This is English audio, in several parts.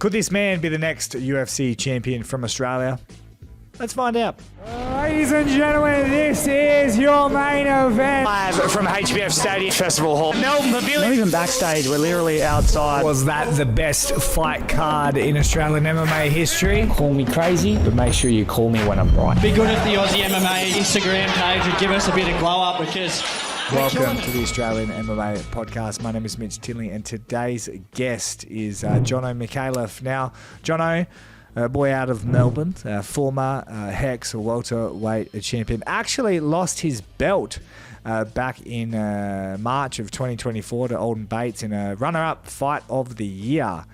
Could this man be the next UFC champion from Australia? Let's find out. Ladies and gentlemen, this is your main event. Live from HBF Stadium Festival Hall. Melbourne Pavilion. Not even backstage, we're literally outside. Was that the best fight card in Australian MMA history? Call me crazy, but make sure you call me when I'm right. Be good at the Aussie MMA Instagram page and give us a bit of glow up because... Welcome to the Australian MMA podcast. My name is Mitch Tinley and today's guest is Jono Micallef. Now, Jono, a boy out of Melbourne, former Hex welterweight champion, actually lost his belt back in March of 2024 to Alden Bates in a runner-up fight of the year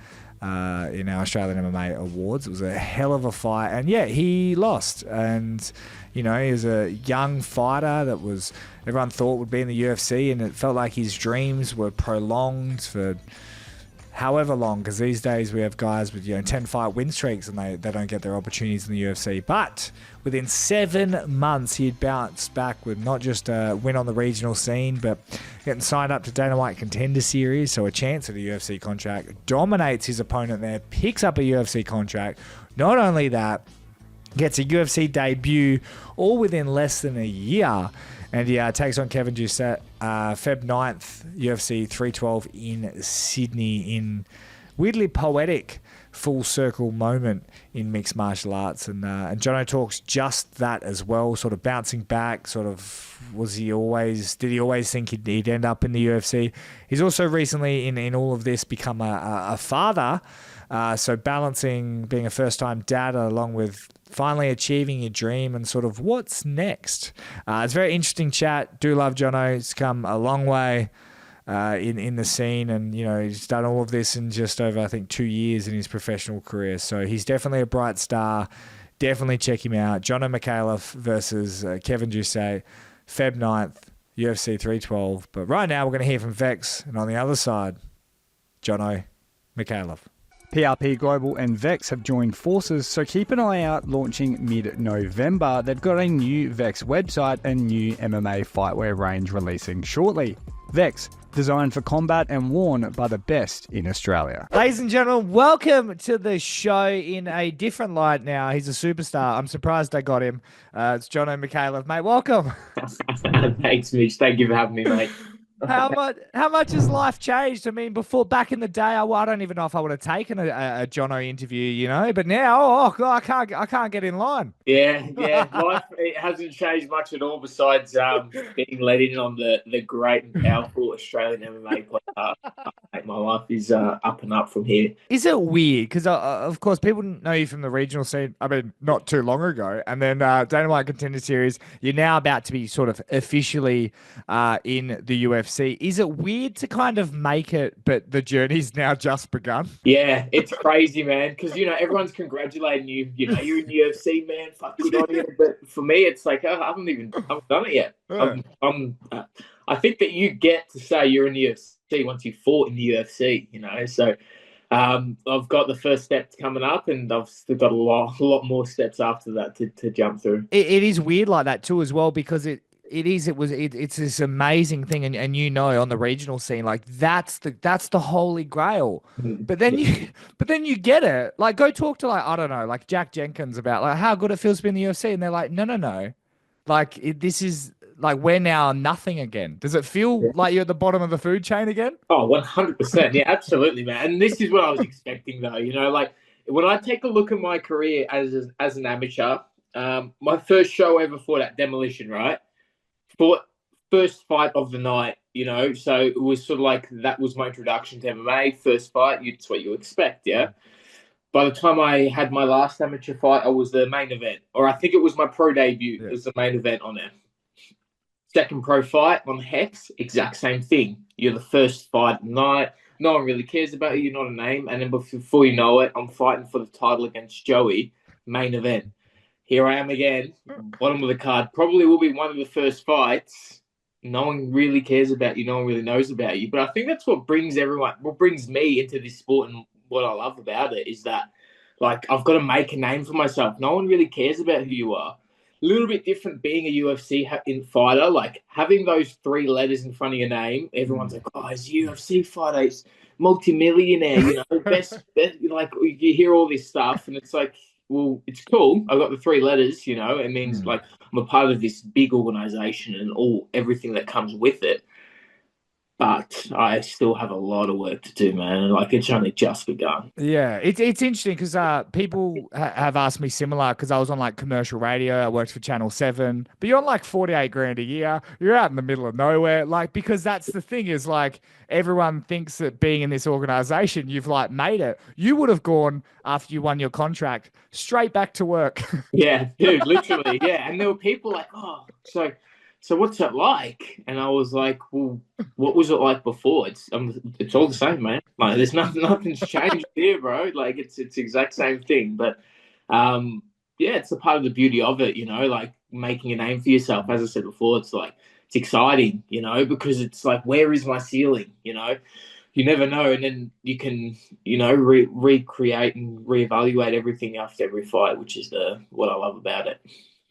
in our Australian MMA awards. It was a hell of a fight, and yeah, he lost. And you know, he was a young fighter that was everyone thought would be in the UFC, and it felt like his dreams were prolonged for however long, because these days we have guys with 10 fight win streaks and they don't get their opportunities in the UFC. But within 7 months he'd bounced back with not just a win on the regional scene, but getting signed up to Dana White Contender Series, so a chance at a UFC contract, dominates his opponent there, picks up a UFC contract. Not only that, gets a UFC debut all within less than a year. And he takes on Kevin Jousset Feb 9th, UFC 312 in Sydney, in weirdly poetic full circle moment in mixed martial arts. And Jono talks just that as well, sort of bouncing back, sort of did he always think he'd end up in the UFC? He's also recently in all of this become a father. So balancing being a first-time dad along with finally achieving your dream and sort of what's next. It's a very interesting chat. Do love Jono. He's come a long way in the scene, and he's done all of this in just over, I think, 2 years in his professional career. So he's definitely a bright star. Definitely check him out. Jono Micallef versus Kevin Jousset, Feb 9th, UFC 312. But right now we're going to hear from Vex, and on the other side, Jono Micallef. PRP Global and Vex have joined forces, so keep an eye out. Launching mid-November, they've got a new Vex website and new MMA fightwear range releasing shortly. Vex, designed for combat and worn by the best in Australia. Ladies and gentlemen, welcome to the show in a different light now. He's a superstar. I'm surprised I got him. It's Jono Micallef. Mate, welcome. Thanks, Mitch. Thank you for having me, mate. How much has life changed? I mean, back in the day, I don't even know if I would have taken a Jono interview, but now, God, I can't get in line. Yeah. Life, it hasn't changed much at all besides being let in on the great and powerful Australian MMA podcast. My life is up and up from here. Is it weird? Because, of course, people know you from the regional scene, I mean, not too long ago. And then Dana White Contender Series, you're now about to be sort of officially in the UFC. Is it weird to kind of make it, but the journey's now just begun? Yeah, it's crazy, man. Because everyone's congratulating you. You're in the UFC, man. Fuck, good on you. But for me, it's like I haven't done it yet. I think that you get to say you're in the UFC once you fought in the UFC. So I've got the first step coming up, and I've still got a lot more steps after that to jump through. It is weird like that too, as well, because it's this amazing thing, and on the regional scene, like that's the holy grail. But then you get it. Like, go talk to I don't know, like Jack Jenkins about like how good it feels to be in the UFC, and they're like, no, like this is like we're now nothing again. Does it feel like you're at the bottom of the food chain again? Oh, 100%. Yeah, absolutely, man. And this is what I was expecting, though. Like when I take a look at my career as an amateur, my first show ever fought at Demolition, right? First fight of the night, so it was sort of like that was my introduction to MMA. First fight, it's what you expect, yeah. By the time I had my last amateur fight, I was the main event, or I think it was my pro debut. It was the main event on there. Second pro fight on Hex, exact same thing. You're the first fight of the night. No one really cares about you. You're not a name, and then before you know it, I'm fighting for the title against Joey, main event. Here I am again, bottom of the card. Probably will be one of the first fights. No one really cares about you. No one really knows about you. But I think that's what brings me into this sport, and what I love about it is that, like, I've got to make a name for myself. No one really cares about who you are. A little bit different being a UFC fighter, like having those 3 letters in front of your name. Everyone's like, oh, he's a UFC fighter. multimillionaire, best, like you hear all this stuff and it's like, well, it's cool. I got the 3 letters, it means like I'm a part of this big organization and everything that comes with it. But I still have a lot of work to do, man. Like it's only just begun. Yeah, it's interesting because people have asked me similar because I was on like commercial radio. I worked for Channel 7, but you're on like 48 grand a year. You're out in the middle of nowhere. Like, because that's the thing is like everyone thinks that being in this organization, you've like made it. You would have gone after you won your contract straight back to work. Yeah, dude, literally. Yeah. And there were people like, oh, so what's it like? And I was like, well, what was it like before? It's all the same, man. Like there's nothing's changed here, bro. Like it's the exact same thing. But yeah, it's a part of the beauty of it, like making a name for yourself. As I said before, it's like it's exciting, because it's like, where is my ceiling? You never know, and then you can, recreate and reevaluate everything after every fight, which is what I love about it.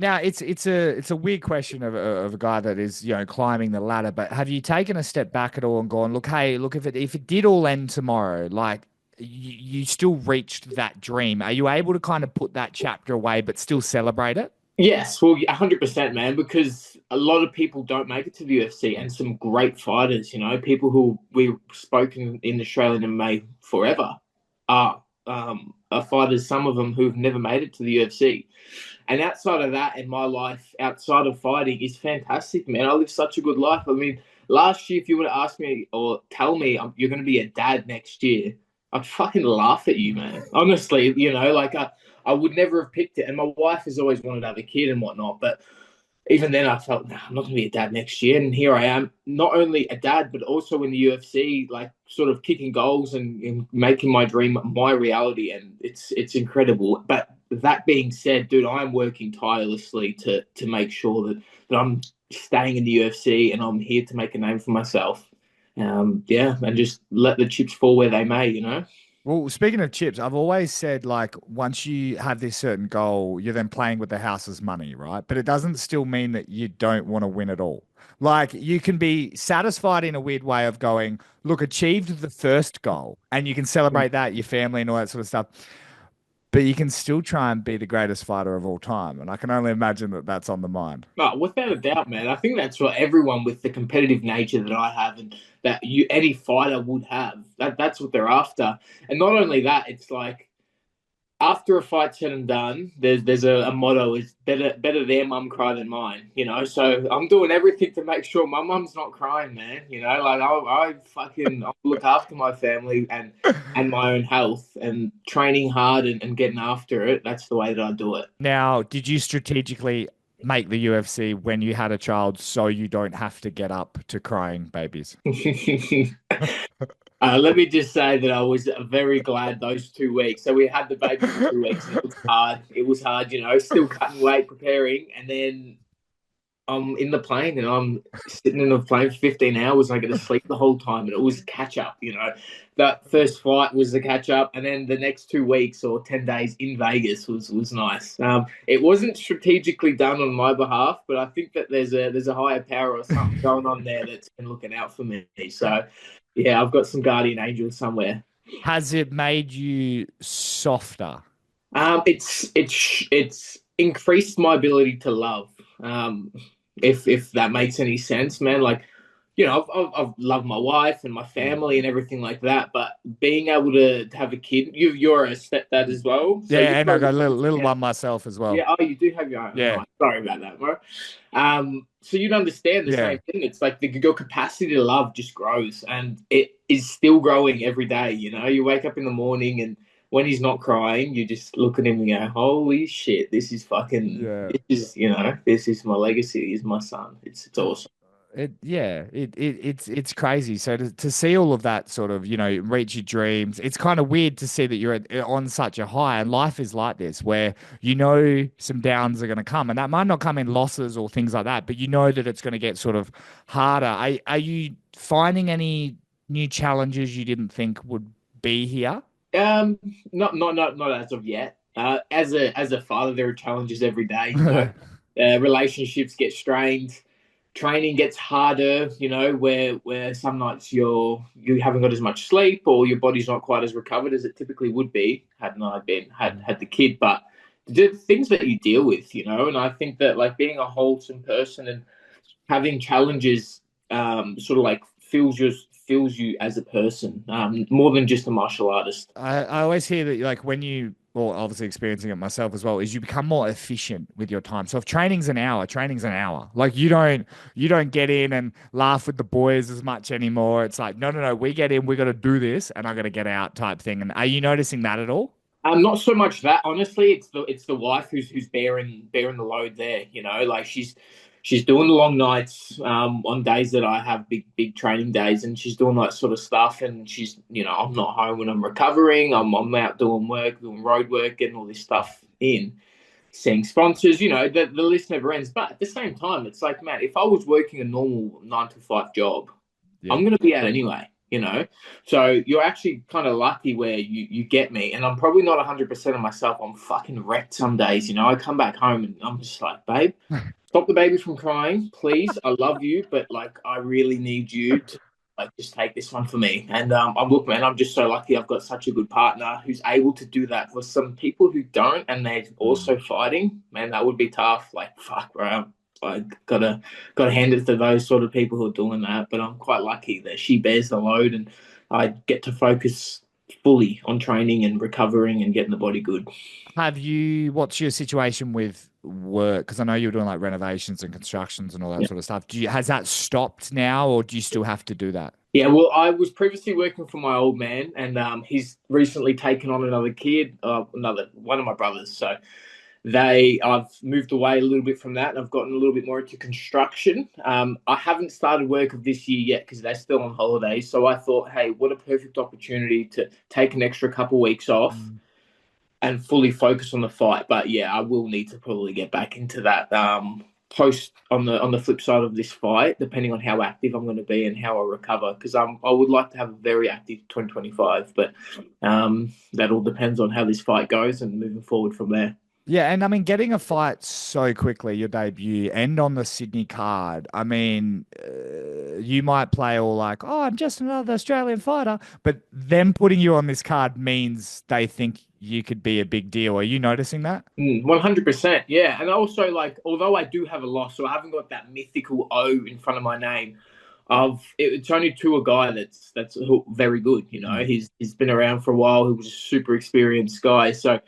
Now it's a weird question of a guy that is climbing the ladder. But have you taken a step back at all and gone, look, hey, look, if it did all end tomorrow, like you still reached that dream? Are you able to kind of put that chapter away but still celebrate it? Yes, well, 100%, man. Because a lot of people don't make it to the UFC, and some great fighters, people who we've spoken in Australian MMA forever are fighters. Some of them who've never made it to the UFC. And outside of that, in my life, outside of fighting, is fantastic, man. I live such a good life. I mean, last year, if you would have asked me or tell me you're going to be a dad next year, I'd fucking laugh at you, man. Honestly, like I would never have picked it. And my wife has always wanted to have a kid and whatnot. But even then, I felt, nah, I'm not going to be a dad next year. And here I am, not only a dad, but also in the UFC, like sort of kicking goals and making my dream my reality. And it's incredible. But that being said, dude, I'm working tirelessly to make sure that I'm staying in the UFC and I'm here to make a name for myself. And just let the chips fall where they may, Well, speaking of chips, I've always said like once you have this certain goal, you're then playing with the house's money, right? But it doesn't still mean that you don't want to win at all. Like you can be satisfied in a weird way of going, look, achieved the first goal, and you can celebrate that, your family and all that sort of stuff. But you can still try and be the greatest fighter of all time. And I can only imagine that that's on the mind. No, without a doubt, man. I think that's what everyone with the competitive nature that I have and that any fighter would have. That's what they're after. And not only that, it's like after a fight's said and done, there's a motto is better their mum cry than mine, So I'm doing everything to make sure my mum's not crying, man. Like I'll look after my family and my own health and training hard and getting after it. That's the way that I do it. Now, did you strategically make the UFC when you had a child so you don't have to get up to crying babies? Let me just say that I was very glad those 2 weeks. So we had the baby for 2 weeks and it was hard. It was hard, still cutting weight, preparing. And then I'm in the plane and I'm sitting in the plane for 15 hours. I get to sleep the whole time. And it was catch up, That first flight was the catch up. And then the next 2 weeks or 10 days in Vegas was nice. It wasn't strategically done on my behalf, but I think that there's a higher power or something going on there that's been looking out for me. So, yeah, I've got some guardian angels somewhere. Has it made you softer? It's increased my ability to love. If that makes any sense, man. Like, I've loved my wife and my family and everything like that. But being able to have a kid, you're a stepdad as well. So yeah, and I got a little one myself as well. Yeah, oh, you do have your own. Yeah. Oh, sorry about that, bro. So you'd understand the same thing. It's like your capacity to love just grows, and it is still growing every day. You wake up in the morning, and when he's not crying, you just look at him and go, "Holy shit, this is fucking. This is my legacy. Is my son. It's awesome." It's crazy. So to see all of that sort of, reach your dreams, it's kind of weird to see that you're on such a high, and life is like this where some downs are going to come, and that might not come in losses or things like that, but that it's going to get sort of harder. Are you finding any new challenges you didn't think would be here? Not as of yet. As a father, there are challenges every day. Relationships get strained. training gets harder, where some nights you haven't got as much sleep, or your body's not quite as recovered as it typically would be hadn't I had the kid. But the things that you deal with, and I think that like being a wholesome person and having challenges sort of like fills you as a person, more than just a martial artist. I always hear that like when you, well, obviously experiencing it myself as well, is you become more efficient with your time. So if training's an hour, training's an hour. Like you don't get in and laugh with the boys as much anymore. It's like, no, we get in, we got to do this, and I got to get out type thing. And are you noticing that at all? Not so much that, honestly. It's the wife who's bearing the load there. Like she's doing the long nights on days that I have big training days, and she's doing that sort of stuff. And she's, I'm not home when I'm recovering. I'm out doing work, doing road work, getting all this stuff in, seeing sponsors. The list never ends. But at the same time, it's like, man, if I was working a normal 9 to 5 job, yeah, I'm going to be out anyway. So you're actually kind of lucky where you get me, and I'm probably not 100% of myself. I'm fucking wrecked some days. I come back home and I'm just like, babe, stop the baby from crying, please. I love you, but like I really need you to like just take this one for me. And I'm just so lucky. I've got such a good partner who's able to do that. For some people who don't, and they're also fighting, man, that would be tough. Like fuck, bro. I gotta hand it to those sort of people who are doing that. But I'm quite lucky that she bears the load, and I get to focus fully on training and recovering and getting the body good. What's your situation with work? Because I know you're doing like renovations and constructions and all that sort of stuff. Has that stopped now, or do you still have to do that? Yeah, well, I was previously working for my old man, and he's recently taken on another kid, one of my brothers. So I've moved away a little bit from that, and I've gotten a little bit more into construction. I haven't started work of this year yet because they're still on holidays. So I thought, hey, what a perfect opportunity to take an extra couple weeks off and fully focus on the fight. But yeah, I will need to probably get back into that post on the flip side of this fight, depending on how active I'm going to be and how I recover. Because I would like to have a very active 2025, but that all depends on how this fight goes and moving forward from there. Yeah, and I mean, getting a fight so quickly, your debut, and on the Sydney card, I mean, you might play all like, oh, I'm just another Australian fighter, but them putting you on this card means they think you could be a big deal. Are you noticing that? 100%, yeah. And also, like, although I do have a loss, so I haven't got that mythical O in front of my name, it's only to a guy that's very good, He's been around for a while. He was a super experienced guy, so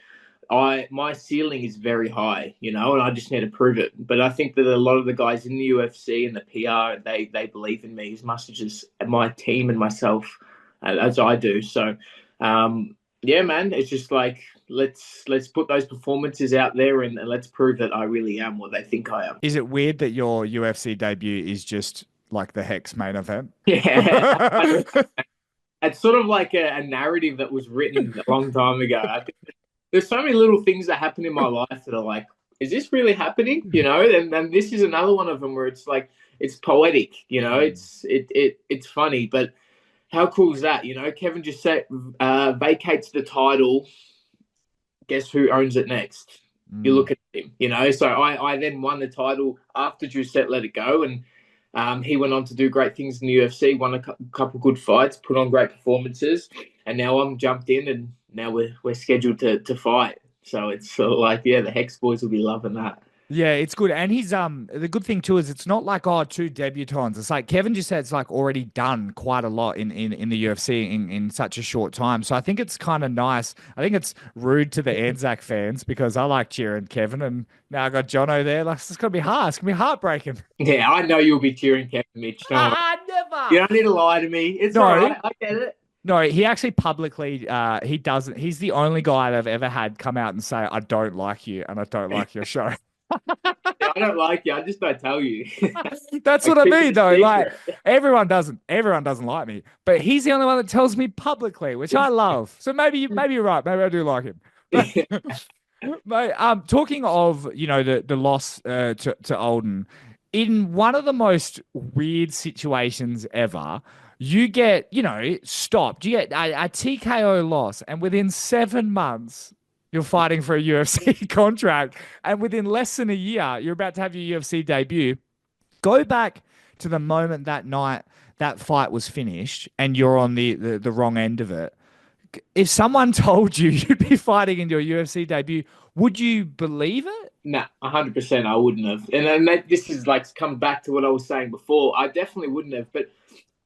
my ceiling is very high, and I just need to prove it. But I think that a lot of the guys in the UFC and the PR, they believe in me as much as my team and myself as I do. So, yeah, man, it's just like, let's put those performances out there and let's prove that I really am what they think I am. Is it weird that your UFC debut is just like the Hex main event? Yeah. It's sort of like a narrative that was written a long time ago. I think there's so many little things that happen in my life that are like, is this really happening? And this is another one of them where it's like, it's poetic, it's funny, but how cool is that? Kevin Jousset vacates the title. Guess who owns it next? You look at him, So I then won the title after Jousset let it go, and he went on to do great things in the UFC, won a couple good fights, put on great performances, and now I'm jumped in, and now we're scheduled to fight. So it's sort of like, yeah, the Hex boys will be loving that. Yeah, it's good. And he's the good thing too is it's not like, oh, 2 debutants. It's like Kevin just said it's like already done quite a lot in the UFC in such a short time. So I think it's kind of nice. I think it's rude to the Anzac fans because I like cheering Kevin, and now I got Jono there. Like, it's gonna be hard. It's gonna be heartbreaking. Yeah, I know you'll be cheering Kevin, Mitch. Never. You don't need to lie to me. It's all right. I get it. No, he actually publicly, he doesn't. He's the only guy I've ever had come out and say, I don't like you and I don't like your show. Yeah, I don't like you. I just don't tell you. That's what I mean, though. Like, everyone doesn't like me, but he's the only one that tells me publicly, which I love. So maybe you're right. Maybe I do like him. But, talking of, the loss to Olden, in one of the most weird situations ever, you get, stopped. You get a TKO loss, and within 7 months, you're fighting for a UFC contract. And within less than a year, you're about to have your UFC debut. Go back to the moment that night that fight was finished and you're on the wrong end of it. If someone told you you'd be fighting in your UFC debut, would you believe it? Nah, 100% I wouldn't have. And then this is like come back to what I was saying before. I definitely wouldn't have. But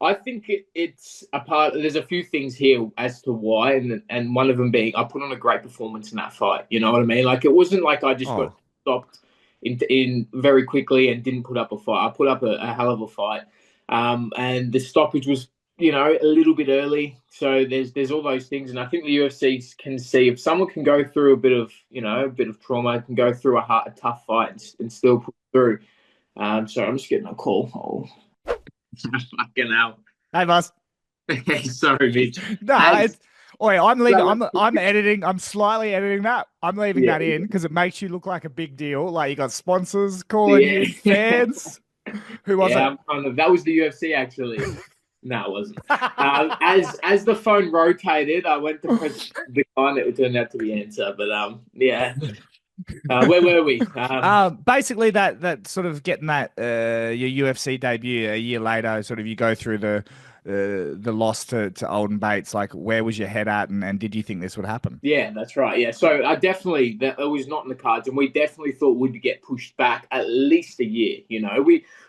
I think it's a part. There's a few things here as to why, and one of them being I put on a great performance in that fight. You know what I mean? Like it wasn't like I just got stopped in very quickly and didn't put up a fight. I put up a hell of a fight, and the stoppage was a little bit early. So there's all those things, and I think the UFC can see if someone can go through a bit of trauma, can go through a tough fight and still put through. So I'm just getting a call. Oh, fucking hell! Hey, boss. Sorry, Mitch. No, I'm leaving. I'm editing. I'm slightly editing that. I'm leaving that in because it makes you look like a big deal. Like you got sponsors calling you, fans. Who was it? That was the UFC actually. No, it wasn't. As the phone rotated, I went to press the line. It turned out to be answer, but yeah. Where were we? Basically, that sort of getting that your UFC debut a year later. Sort of you go through the loss to Alden Bates. Like, where was your head at, and did you think this would happen? Yeah, that's right. Yeah, so I definitely that it was not in the cards, and we definitely thought we'd get pushed back at least a year.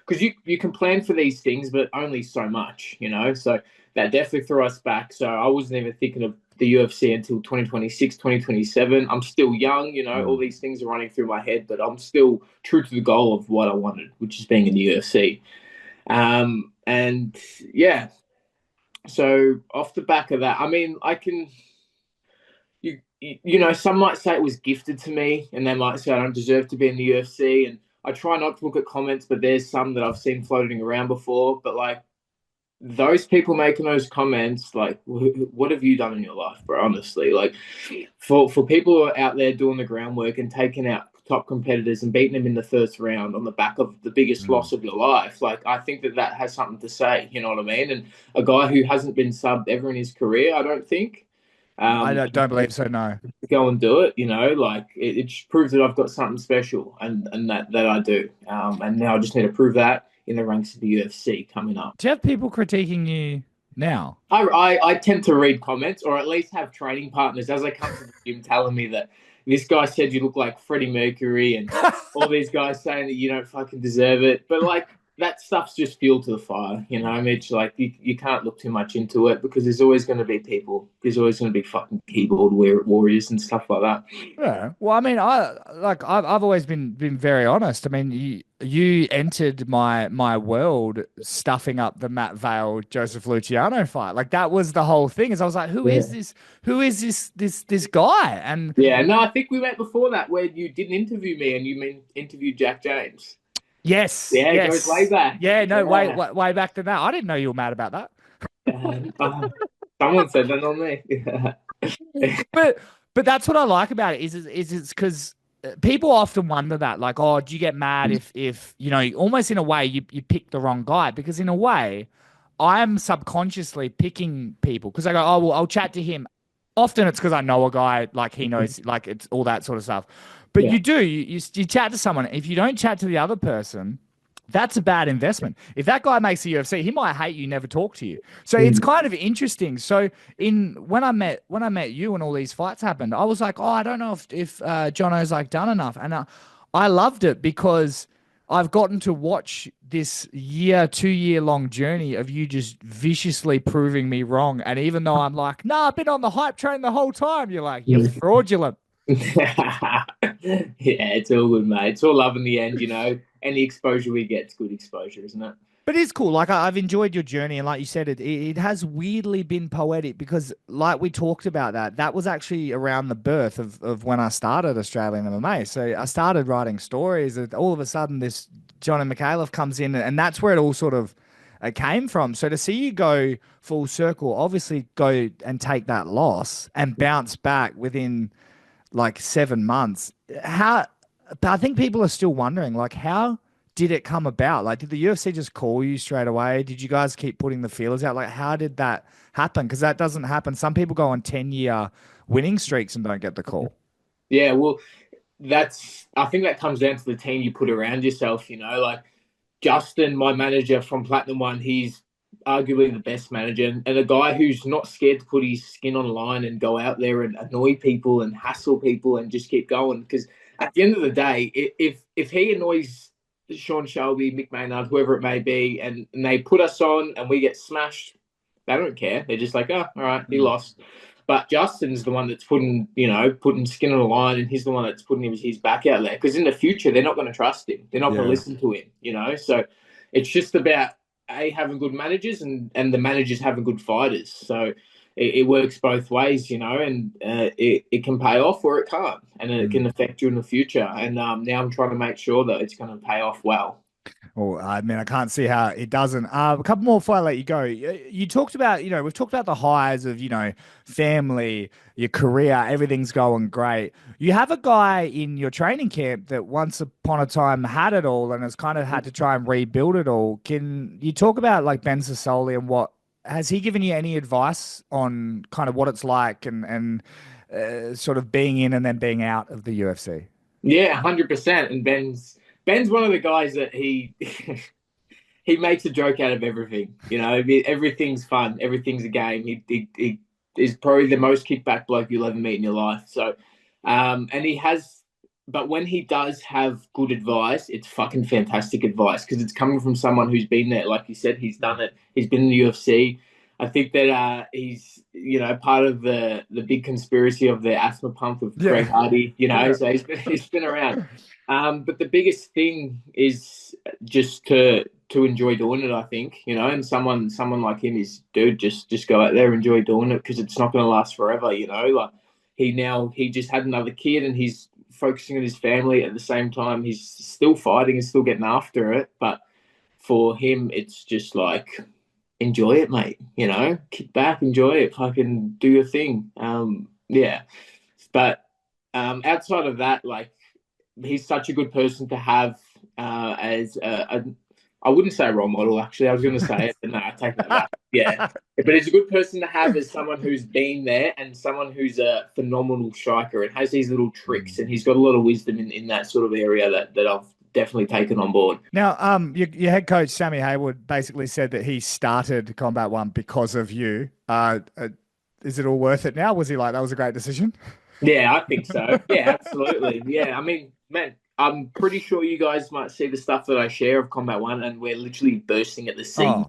Because you can plan for these things, but only so much. So that definitely threw us back. So I wasn't even thinking of the UFC until 2026, 2027. I'm still young. All these things are running through my head, but I'm still true to the goal of what I wanted, which is being in the UFC. And yeah. So off the back of that, I mean, I can, some might say it was gifted to me, and they might say I don't deserve to be in the UFC. And I try not to look at comments, but there's some that I've seen floating around before. But like those people making those comments, like, what have you done in your life, bro? Honestly, like for people who are out there doing the groundwork and taking out top competitors and beating them in the first round on the back of the biggest loss of your life. Like, I think that has something to say, you know what I mean? And a guy who hasn't been subbed ever in his career, I don't think. I don't believe so, no. Go and do it, like it just proves that I've got something special and that I do. And now I just need to prove that in the ranks of the UFC coming up. Do you have people critiquing you now? I tend to read comments, or at least have training partners as I come to the gym telling me that this guy said you look like Freddie Mercury, and all these guys saying that you don't fucking deserve it. But like that stuff's just fuel to the fire, Mitch. Like you can't look too much into it because there's always going to be people. There's always going to be fucking keyboard warriors and stuff like that. Yeah. Well, I mean, I've always been very honest. I mean, you entered my world stuffing up the Matt Vale Joseph Luciano fight. Like that was the whole thing. Is I was like, who is this? Who is this guy? And yeah, no, I think we met before that where you didn't interview me and you interviewed Jack James. Yes. Yeah, yes. It goes way back. Yeah, no, way back than that. I didn't know you were mad about that. Someone said that on me. But that's what I like about it is it's because people often wonder that, like, oh, do you get mad if almost in a way you pick the wrong guy? Because in a way, I'm subconsciously picking people because I go, oh, well, I'll chat to him. Often it's because I know a guy, like he knows, like it's all that sort of stuff. But you chat to someone. If you don't chat to the other person, that's a bad investment. If that guy makes the UFC, he might hate you, never talk to you. So it's kind of interesting. So when I met you and all these fights happened, I was like, oh, I don't know if Jono's like done enough, and I loved it because I've gotten to watch this 2-year long journey of you just viciously proving me wrong. And even though I'm like, nah, I've been on the hype train the whole time, you're like, you're fraudulent. Yeah, it's all good, mate. It's all love in the end, Any exposure we get is good exposure, isn't it? But it's cool. Like I've enjoyed your journey, and like you said, it has weirdly been poetic because, like we talked about, that was actually around the birth of when I started Australian MMA. So I started writing stories, and all of a sudden this Jono Micallef comes in, and that's where it all sort of came from. So to see you go full circle, obviously go and take that loss and bounce back within like 7 months. But I think people are still wondering, like, how did it come about? Like, did the UFC just call you straight away? Did you guys keep putting the feelers out? Like, how did that happen? Because that doesn't happen. Some people go on 10-year winning streaks and don't get the call. Yeah, well, I think that comes down to the team you put around yourself, Like, Justin, my manager from Platinum One, he's arguably the best manager, and a guy who's not scared to put his skin on the line and go out there and annoy people and hassle people and just keep going. Because at the end of the day, if he annoys Sean Shelby, Mick Maynard, whoever it may be, and they put us on and we get smashed, they don't care. They're just like, oh, all right, he lost. But Justin's the one that's putting skin on the line, and he's the one that's putting his back out there. Because in the future, they're not going to trust him. They're not going to listen to him, So it's just about having good managers and the managers having good fighters. So it works both ways, and it can pay off or it can't, and it can affect you in the future. And now I'm trying to make sure that it's going to pay off well. Well, I mean, I can't see how it doesn't. A couple more before I let you go. You talked about, we've talked about the highs of, family, your career, everything's going great. You have a guy in your training camp that once upon a time had it all and has kind of had to try and rebuild it all. Can you talk about like Ben Sosoli and has he given you any advice on kind of what it's like and sort of being in and then being out of the UFC? Yeah, 100%. And Ben's one of the guys that he makes a joke out of everything. Everything's fun. Everything's a game. He is probably the most kickback bloke you'll ever meet in your life. So, but when he does have good advice, it's fucking fantastic advice because it's coming from someone who's been there. Like you said, he's done it. He's been in the UFC. I think that he's, part of the big conspiracy of the asthma pump with Greg Hardy, so he's been around. But the biggest thing is just to enjoy doing it, I think, and someone like him is, dude, just go out there, enjoy doing it because it's not going to last forever, like he just had another kid and he's focusing on his family at the same time. He's still fighting and still getting after it. But for him, it's just like, enjoy it, mate, kick back, enjoy it, fucking do your thing. But outside of that, like, he's such a good person to have as I wouldn't say a role model, actually. I was going to say it, but no, I take that back. Yeah. But he's a good person to have as someone who's been there and someone who's a phenomenal striker and has these little tricks, and he's got a lot of wisdom in that sort of area that I've definitely taken on board. Now, your head coach, Sammy Hayward, basically said that he started Combat One because of you. Is it all worth it now? Was he like, that was a great decision? Yeah, I think so. Yeah, absolutely. Yeah, I mean, man, I'm pretty sure you guys might see the stuff that I share of Combat One, and we're literally bursting at the seams.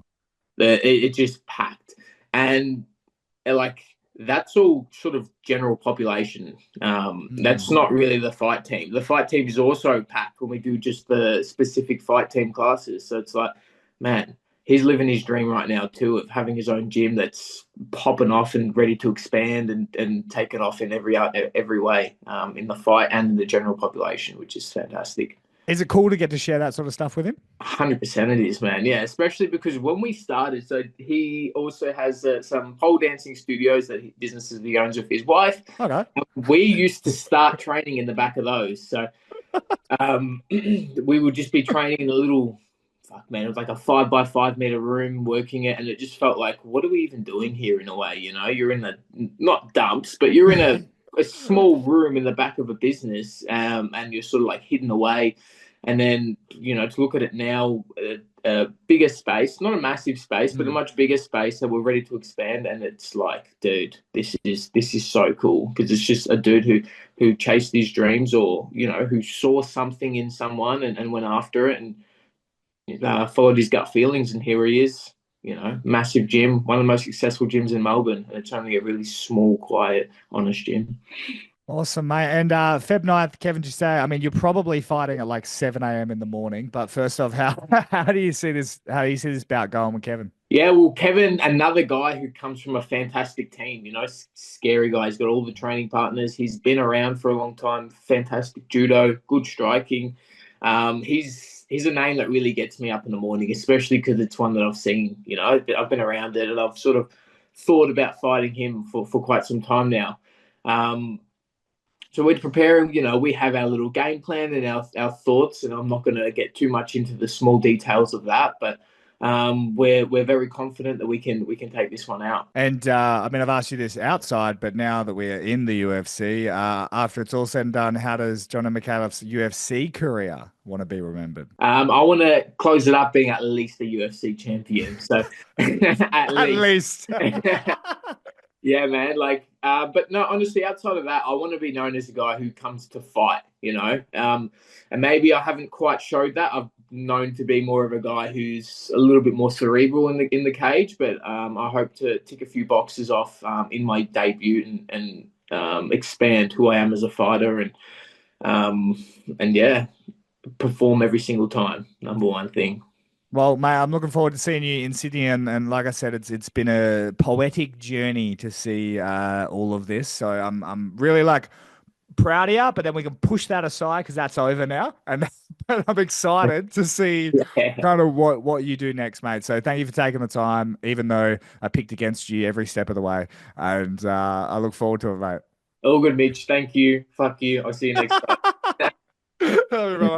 It just packed. And like, that's all sort of general population. That's not really the fight team. The fight team is also packed when we do just the specific fight team classes. So it's like, man, he's living his dream right now too of having his own gym that's popping off and ready to expand and take it off in every way in the fight and in the general population, which is fantastic. Is it cool to get to share that sort of stuff with him? 100% it is, man. Yeah, especially because when we started, so he also has some pole dancing studios businesses that he owns with his wife. Okay. We used to start training in the back of those. So we would just be training in a little, it was like a 5x5 meter room working it. And it just felt like, what are we even doing here in a way? You're in not dumps, but you're in a small room in the back of a business and you're sort of like hidden away. And then, to look at it now, a bigger space, not a massive space, but a much bigger space that we're ready to expand. And it's like, dude, this is so cool because it's just a dude who chased his dreams or, who saw something in someone and went after it and followed his gut feelings. And here he is, massive gym, one of the most successful gyms in Melbourne. And it's only a really small, quiet, honest gym. Awesome, mate. And Feb 9th, Kevin Jousset, I mean, you're probably fighting at like 7 a.m. in the morning. But first off, how do you see this bout going with Kevin? Yeah, well, Kevin, another guy who comes from a fantastic team, scary guy. He's got all the training partners. He's been around for a long time. Fantastic judo, good striking. He's a name that really gets me up in the morning, especially because it's one that I've seen. I've been around it and I've sort of thought about fighting him for quite some time now. So we're preparing, we have our little game plan and our thoughts, and I'm not going to get too much into the small details of that, but we're very confident that we can take this one out. And I mean, I've asked you this outside, but now that we're in the UFC, after it's all said and done, how does Jono Micallef's UFC career want to be remembered? I want to close it up being at least a UFC champion. So at least. Yeah, man. Like, but no, honestly, outside of that, I want to be known as a guy who comes to fight, you know. And maybe I haven't quite showed that. I've known to be more of a guy who's a little bit more cerebral in the cage, but I hope to tick a few boxes off in my debut and expand who I am as a fighter and yeah, perform every single time. Number one thing. Well, mate, I'm looking forward to seeing you in Sydney, and like I said, it's been a poetic journey to see all of this. So I'm really like proud of you, but then we can push that aside because that's over now, and I'm excited to see kind of what you do next, mate. So thank you for taking the time, even though I picked against you every step of the way, and I look forward to it, mate. All good, Mitch. Thank you. Fuck you. I'll see you next time.